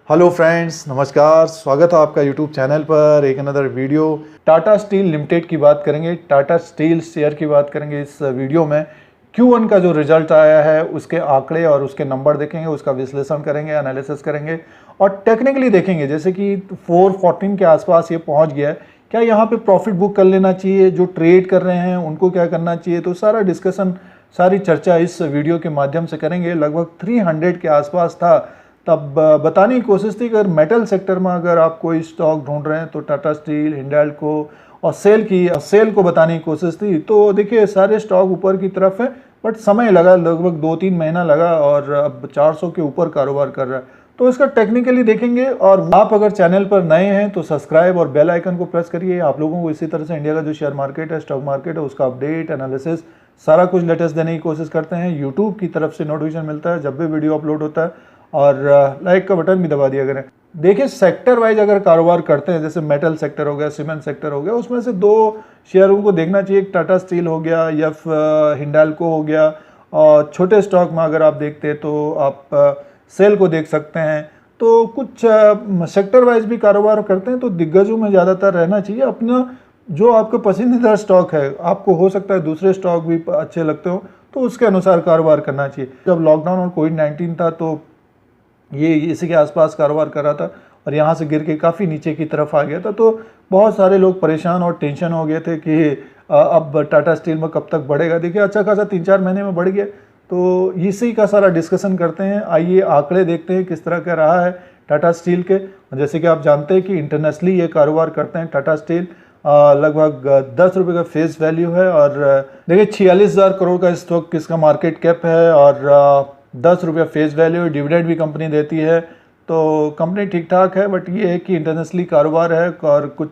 Hello friends, नमस्कार। स्वागत है आपका यूट्यूब चैनल पर एक another video. Tata steel limited की बात करेंगे, टाटा स्टील शेयर की बात करेंगे इस वीडियो में। Q1 का जो रिजल्ट आया है उसके आंकड़े और उसके नंबर देखेंगे, उसका विश्लेषण करेंगे, एनालिसिस करेंगे और टेक्निकली देखेंगे। जैसे कि 414 के आसपास ये पहुंच गया है, क्या यहाँ पे प्रॉफिट बुक कर लेना चाहिए, जो ट्रेड कर रहे हैं उनको क्या करना चाहिए, तो सारा डिस्कशन, सारी चर्चा इस वीडियो के माध्यम से करेंगे। लगभग 300 के आसपास था, तब बताने की कोशिश थी कि अगर मेटल सेक्टर में अगर आप कोई स्टॉक ढूंढ रहे हैं तो टाटा स्टील, हिंडाल्को और सेल को बताने की कोशिश थी। तो देखिए सारे स्टॉक ऊपर की तरफ है, बट समय लगा, लगभग 2-3 महीना लगा और अब 400 के ऊपर कारोबार कर रहा है। तो इसका टेक्निकली देखेंगे। और आप अगर चैनल पर नए हैं तो सब्सक्राइब और बेल आइकन को प्रेस करिए। आप लोगों को इसी तरह से इंडिया का जो शेयर मार्केट है, स्टॉक मार्केट है, उसका अपडेट, एनालिसिस सारा कुछ लेटेस्ट देने की कोशिश करते हैं। यूट्यूब की तरफ से नोटिफिकेशन मिलता है जब भी वीडियो अपलोड होता है, और लाइक का बटन भी दबा दिया करें। देखिए सेक्टर वाइज अगर कारोबार करते हैं, जैसे मेटल सेक्टर हो गया, सीमेंट सेक्टर हो गया, उसमें से दो शेयरों को देखना चाहिए। टाटा स्टील हो गया या हिंडाल्को हो गया। और छोटे स्टॉक में अगर आप देखते हैं तो आप सेल को देख सकते हैं। तो कुछ सेक्टर वाइज भी कारोबार करते हैं तो दिग्गजों में ज़्यादातर रहना चाहिए। अपना जो आपका पसंदीदा स्टॉक है, आपको हो सकता है दूसरे स्टॉक भी अच्छे लगते हो, तो उसके अनुसार कारोबार करना चाहिए। जब लॉकडाउन और कोविड-19 था तो ये इसी के आसपास कारोबार कर रहा था और यहाँ से गिर के काफ़ी नीचे की तरफ आ गया था। तो बहुत सारे लोग परेशान और टेंशन हो गए थे कि अब टाटा स्टील में कब तक बढ़ेगा। देखिए अच्छा खासा 3-4 महीने में बढ़ गया। तो इसी का सारा डिस्कशन करते हैं। आइए आंकड़े देखते हैं किस तरह का रहा है टाटा स्टील के। जैसे कि आप जानते हैं कि इंटरनेशनली ये कारोबार करते हैं टाटा स्टील। लगभग 10 रुपये का फेस वैल्यू है और देखिए 46,000 करोड़ का स्टॉक किसका मार्केट कैप है और 10 रुपये फेस वैल्यू। डिविडेंड भी कंपनी देती है, तो कंपनी ठीक ठाक है। बट ये है कि इंटरनेशनली कारोबार है और कुछ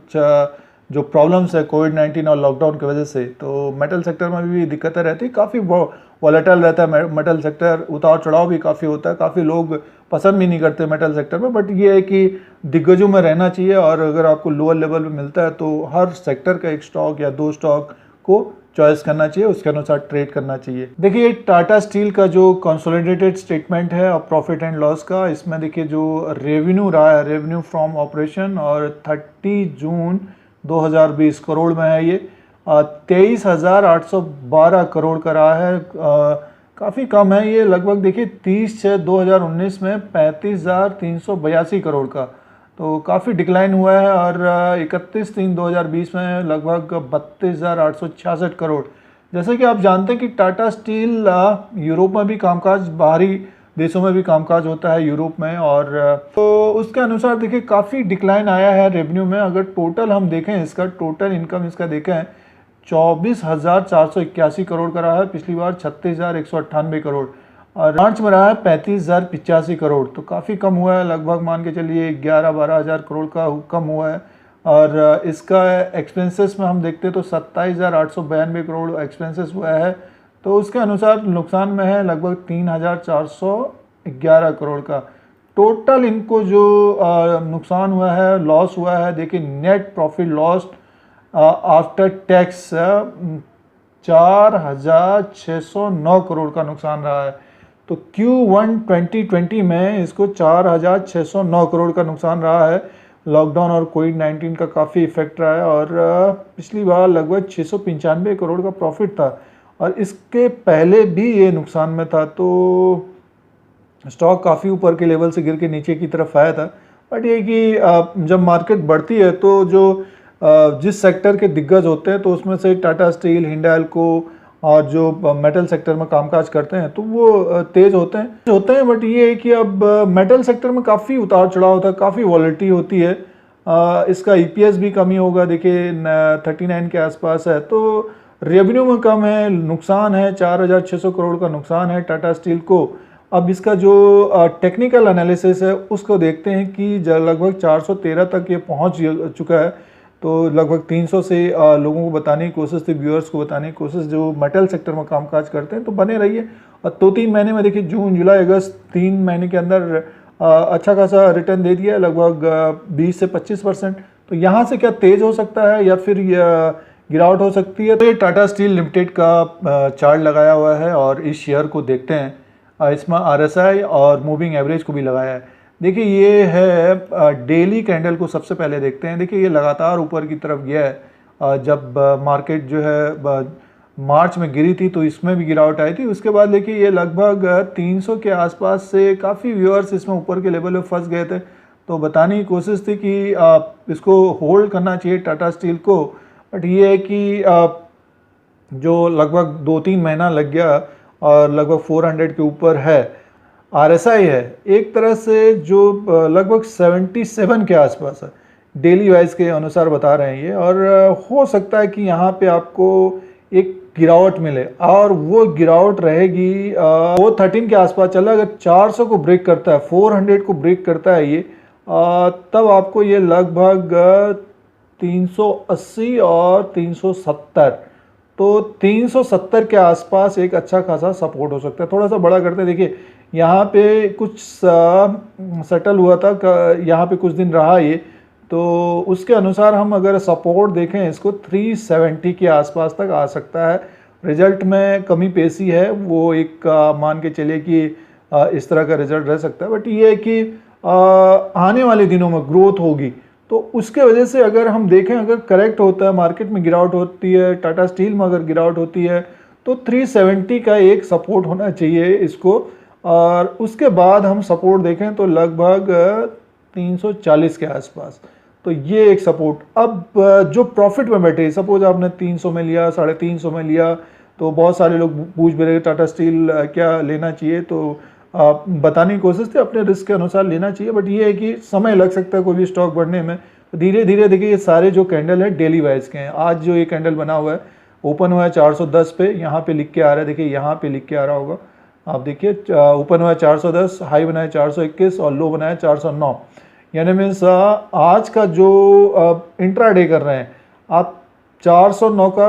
जो प्रॉब्लम्स है कोविड-19 और लॉकडाउन की वजह से, तो मेटल सेक्टर में भी दिक्कतें रहती है। काफ़ी वॉलेटाइल रहता है मेटल सेक्टर, उतार चढ़ाव भी काफ़ी होता है। काफ़ी लोग पसंद भी नहीं करते मेटल सेक्टर में, बट ये है कि दिग्गजों में रहना चाहिए। और अगर आपको लोअर लेवल में मिलता है तो हर सेक्टर का एक स्टॉक या दो स्टॉक को चॉइस करना चाहिए, उसके अनुसार ट्रेड करना चाहिए। देखिए टाटा स्टील का जो कंसोलिडेटेड स्टेटमेंट है और प्रॉफिट एंड लॉस का, इसमें देखिए जो रेवेन्यू रहा है, रेवेन्यू फ्रॉम ऑपरेशन, और 30 जून 2020 करोड़ में है ये। 23,812 करोड़ का रहा है। काफ़ी कम है ये। लगभग देखिए 30/6/2019 में 35,382 करोड़ का, तो काफ़ी डिक्लाइन हुआ है। और 31/3/2020 में लगभग 32,866 करोड़। जैसे कि आप जानते हैं कि टाटा स्टील यूरोप में भी कामकाज, बाहरी देशों में भी कामकाज होता है यूरोप में, और तो उसके अनुसार देखिए काफ़ी डिक्लाइन आया है रेवेन्यू में। अगर टोटल हम देखें, इसका टोटल इनकम इसका देखें 24,481 करोड़ का रहा है। पिछली बार 36,198 करोड़, और मार्च में रहा है 35,085 करोड़। तो काफ़ी कम हुआ है, लगभग मान के चलिए 11-12 हज़ार करोड़ का कम हुआ है। और इसका एक्सपेंसेस में हम देखते हैं तो 27,892 करोड़ एक्सपेंसेस हुआ है। तो उसके अनुसार नुकसान में है लगभग 3,411 करोड़ का। टोटल इनको जो नुकसान हुआ है, लॉस हुआ है, देखिए net profit loss after tax 4,609 crore का नुकसान रहा है। तो Q1 2020 में इसको 4,609 करोड़ का नुकसान रहा है। लॉकडाउन और कोविड-19 का काफ़ी इफेक्ट रहा है। और पिछली बार लगभग 695 करोड़ का प्रॉफिट था, और इसके पहले भी ये नुकसान में था। तो स्टॉक काफ़ी ऊपर के लेवल से गिर के नीचे की तरफ आया था। बट ये कि जब मार्केट बढ़ती है तो जो जिस सेक्टर के दिग्गज होते हैं, तो उसमें से टाटा स्टील, हिंडाल्को और जो मेटल सेक्टर में कामकाज करते हैं तो वो तेज होते हैं। बट ये है कि अब मेटल सेक्टर में काफ़ी उतार चढ़ाव होता है, काफ़ी वॉलिटी होती है। इसका EPS भी कमी होगा, देखिए 39 के आसपास है। तो रेवेन्यू में कम है, नुकसान है, 4,600 करोड़ का नुकसान है टाटा स्टील को। अब इसका जो टेक्निकल एनालिसिस है उसको देखते हैं कि लगभग 413 तक ये पहुंच चुका है। तो लगभग 300 से लोगों को बताने की कोशिश थी, व्यूअर्स को बताने की कोशिश जो मेटल सेक्टर में कामकाज करते हैं। तो बने रहिए। और 2-3 महीने में देखिए जून, जुलाई, अगस्त 3 महीने के अंदर अच्छा खासा रिटर्न दे दिया, लगभग 20 से 25%। तो यहाँ से क्या तेज हो सकता है या फिर गिरावट हो सकती है। तो ये टाटा स्टील लिमिटेड का चार्ट लगाया हुआ है और इस शेयर को देखते हैं। इसमें RSI और मूविंग एवरेज को भी लगाया है। देखिए ये है डेली कैंडल को सबसे पहले देखते हैं। देखिए ये लगातार ऊपर की तरफ गया है। जब मार्केट जो है मार्च में गिरी थी तो इसमें भी गिरावट आई थी। उसके बाद देखिए ये लगभग 300 के आसपास से काफ़ी व्यूअर्स इसमें ऊपर के लेवल में फंस गए थे, तो बताने की कोशिश थी कि इसको होल्ड करना चाहिए टाटा स्टील को। बट ये है कि जो लगभग 2-3 महीना लग गया और लगभग 400 के ऊपर है। आरएसआई है एक तरह से जो लगभग 77 के आसपास है, डेली वाइज के अनुसार बता रहे हैं ये। और हो सकता है कि यहाँ पे आपको एक गिरावट मिले और वो गिरावट रहेगी वो 13 के आसपास चला। अगर 400 को ब्रेक करता है, 400 को ब्रेक करता है ये, तब आपको ये लगभग 380 और 370, तो 370 के आसपास एक अच्छा खासा सपोर्ट हो सकता है। थोड़ा सा बड़ा करते हैं। देखिए यहाँ पे कुछ सेटल हुआ था, यहाँ पे कुछ दिन रहा ये, तो उसके अनुसार हम अगर सपोर्ट देखें इसको 370 के आसपास तक आ सकता है। रिजल्ट में कमी पेशी है, वो एक मान के चलिए कि इस तरह का रिजल्ट रह सकता है। बट ये है कि आने वाले दिनों में ग्रोथ होगी, तो उसके वजह से अगर हम देखें, अगर करेक्ट होता है, मार्केट में गिरावट होती है, टाटा स्टील में अगर गिरावट होती है, तो 370 का एक सपोर्ट होना चाहिए इसको। और उसके बाद हम सपोर्ट देखें तो लगभग 340 के आसपास, तो ये एक सपोर्ट। अब जो प्रॉफिट में बैठे, सपोज आपने 300 में लिया, 350 में लिया, तो बहुत सारे लोग पूछ भी रहे टाटा स्टील क्या लेना चाहिए, तो बताने की कोशिश थी अपने रिस्क के अनुसार लेना चाहिए। बट ये है कि समय लग सकता है कोई भी स्टॉक बढ़ने में। धीरे धीरे देखिए ये सारे जो कैंडल है डेली वाइज के हैं। आज जो ये कैंडल बना हुआ है, ओपन हुआ है 410 पे, यहाँ पे लिख के आ रहा है, देखिए यहाँ पे लिख के आ रहा होगा, आप देखिए ओपन हुआ है 410, हाई बनाया 421 और लो बनाया 409। यानी मीन्स आज का जो इंट्राडे कर रहे हैं आप 409 का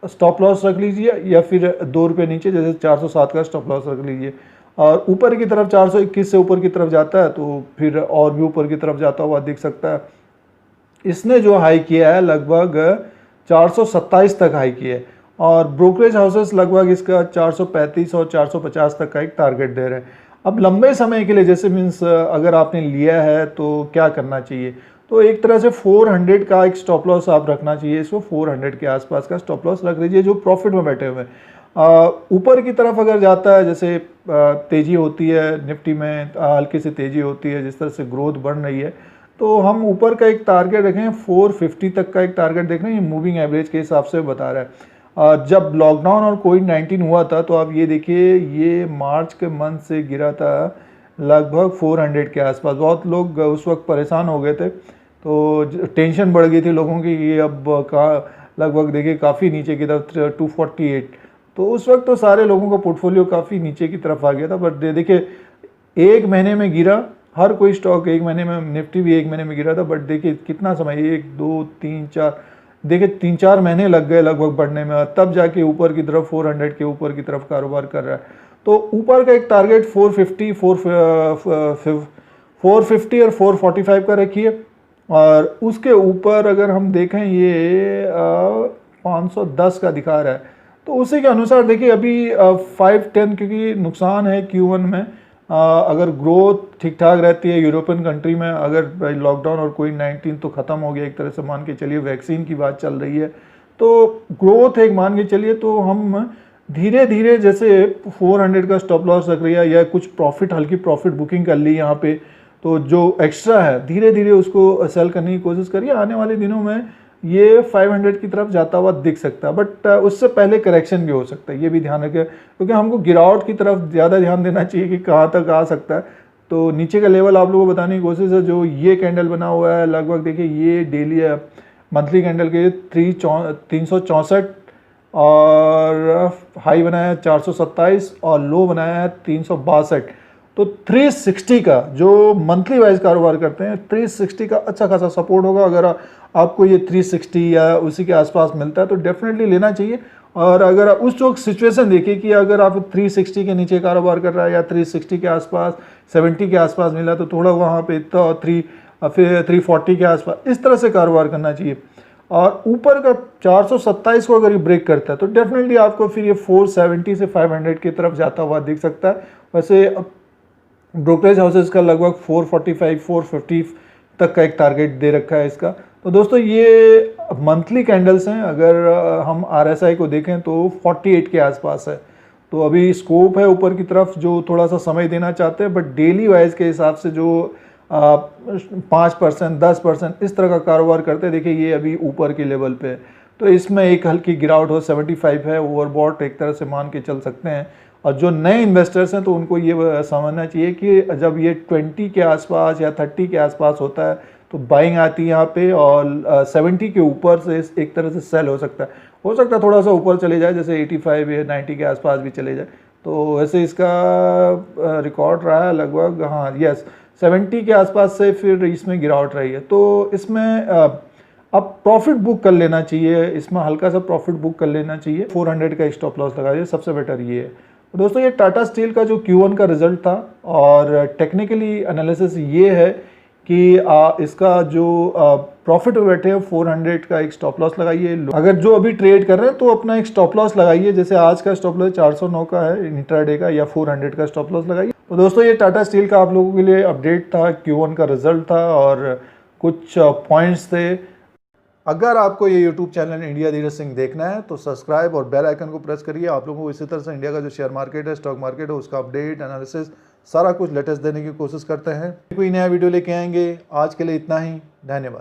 स्टॉप लॉस रख लीजिए, या फिर 2 रुपये नीचे जैसे 407 का स्टॉप लॉस रख लीजिए। और ऊपर की तरफ 421 से ऊपर की तरफ जाता है तो फिर और भी ऊपर की तरफ जाता हुआ दिख सकता है। इसने जो हाई किया है लगभग 427 तक हाई किया है, और ब्रोकरेज हाउसेस लगभग इसका 435 और 450 तक का एक टारगेट दे रहे हैं। अब लंबे समय के लिए जैसे मीन्स अगर आपने लिया है तो क्या करना चाहिए, तो एक तरह से 400 का एक स्टॉप लॉस आप रखना चाहिए इसको। 400 के आसपास का स्टॉप लॉस रख लीजिए जो प्रॉफिट में बैठे हुए हैं। ऊपर की तरफ अगर जाता है, जैसे तेज़ी होती है निफ्टी में, हल्की सी तेज़ी होती है, जिस तरह से ग्रोथ बढ़ रही है, तो हम ऊपर का एक टारगेट रखें, 450 तक का एक टारगेट देख रहे हैं। ये मूविंग एवरेज के हिसाब से बता रहा है। जब लॉकडाउन और कोविड-19 हुआ था तो आप ये देखिए ये मार्च के मंथ से गिरा था लगभग 400 के आसपास। बहुत लोग उस वक्त परेशान हो गए थे, तो टेंशन बढ़ गई थी लोगों की, ये अब लगभग देखिए काफ़ी नीचे की तरफ 248, तो उस वक्त तो सारे लोगों का पोर्टफोलियो काफ़ी नीचे की तरफ आ गया था। बट देखिए एक महीने में गिरा, हर कोई स्टॉक एक महीने में, निफ्टी भी एक महीने में गिरा था। बट देखिए कितना समय, 1 2 3 4, देखिए 3-4 महीने लग गए लगभग बढ़ने में, तब जाके ऊपर की तरफ 400 के ऊपर की तरफ कारोबार कर रहा है। तो ऊपर का एक टारगेट 450 और 445 का रखिए। और उसके ऊपर अगर हम देखें ये 510 का दिखा रहा है, तो उसी के अनुसार देखिए अभी 5-10 क्योंकि नुकसान है Q1 में। अगर ग्रोथ ठीक ठाक रहती है यूरोपियन कंट्री में, अगर लॉकडाउन और कोविड-19 तो ख़त्म हो गया एक तरह से, मान के चलिए वैक्सीन की बात चल रही है, तो ग्रोथ एक मान के चलिए, तो हम धीरे धीरे जैसे 400 का स्टॉप लॉस रख लिया या कुछ प्रॉफिट, हल्की प्रॉफिट बुकिंग कर ली यहाँ पे, तो जो एक्स्ट्रा है धीरे धीरे उसको सेल करने की कोशिश करिए। आने वाले दिनों में ये 500 की तरफ जाता हुआ दिख सकता है। बट उससे पहले करेक्शन भी हो सकता है, ये भी ध्यान रखें, क्योंकि हमको गिरावट की तरफ ज़्यादा ध्यान देना चाहिए कि कहाँ तक आ सकता है। तो नीचे का लेवल आप लोगों को बताने की कोशिश है, जो ये कैंडल बना हुआ है लगभग देखिए ये डेली मंथली कैंडल के 364 और हाई बनाया है 427 और लो बनाया है 362। तो 360 का जो मंथली वाइज कारोबार करते हैं, 360 का अच्छा खासा सपोर्ट होगा। अगर आपको ये 360 या उसी के आसपास मिलता है तो डेफिनेटली लेना चाहिए। और अगर उस जो सिचुएशन देखिए कि अगर आप 360 के नीचे कारोबार कर रहा है या 360 के आसपास 70 के आसपास मिला, तो थोड़ा वहाँ पे फिर 340 के आसपास इस तरह से कारोबार करना चाहिए। और ऊपर का 427 को अगर ये ब्रेक करता है तो डेफिनेटली आपको फिर ये 470 से 500 की तरफ जाता हुआ दिख सकता है। वैसे ब्रोकरेज हाउसेस का लगभग 445 450 तक का एक टारगेट दे रखा है इसका। तो दोस्तों ये मंथली कैंडल्स हैं, अगर हम RSI को देखें तो 48 के आसपास है। तो अभी स्कोप है ऊपर की तरफ, जो थोड़ा सा समय देना चाहते हैं, बट डेली वाइज के हिसाब से जो 5% 10% इस तरह का कारोबार करते हैं, देखिए ये अभी ऊपर के लेवल पे है। तो इसमें एक हल्की गिरावट हो 75 है, ओवरबॉट एक तरह से मान के चल सकते हैं। और जो नए इन्वेस्टर्स हैं तो उनको ये समझना चाहिए कि जब ये 20 के आसपास या 30 के आसपास होता है तो बाइंग आती है यहाँ पे, और 70 के ऊपर से एक तरह से सेल हो सकता है थोड़ा सा ऊपर चले जाए, जैसे 85 या 90 के आसपास भी चले जाए। तो वैसे इसका रिकॉर्ड रहा है लगभग, हाँ यस 70 के आसपास से फिर इसमें गिरावट रही है। तो इसमें अब प्रॉफिट बुक कर लेना चाहिए, इसमें हल्का सा प्रॉफिट बुक कर लेना चाहिए। 400 का स्टॉप लॉस लगाइए, सबसे बेटर ये है। तो दोस्तों ये टाटा स्टील का जो Q1 का रिजल्ट था, और टेक्निकली एनालिसिस ये है कि इसका जो प्रॉफिट में बैठे हैं 400 का एक स्टॉप लॉस लगाइए। अगर जो अभी ट्रेड कर रहे हैं तो अपना एक स्टॉप लॉस लगाइए, जैसे आज का स्टॉप लॉस 409 का है इंट्राडे का, या 400 का स्टॉप लॉस लगाइए। तो दोस्तों ये टाटा स्टील का आप लोगों के लिए अपडेट था, Q1 का रिजल्ट था और कुछ पॉइंट्स थे। अगर आपको ये YouTube channel India Dheeraj Singh देखना है तो सब्सक्राइब और बेल आइकन को प्रेस करिए। आप लोगों को इसी तरह से इंडिया का जो शेयर मार्केट है, स्टॉक मार्केट है, उसका अपडेट एनालिसिस सारा कुछ लेटेस्ट देने की कोशिश करते हैं। कोई नया वीडियो लेके आएंगे। आज के लिए इतना ही, धन्यवाद।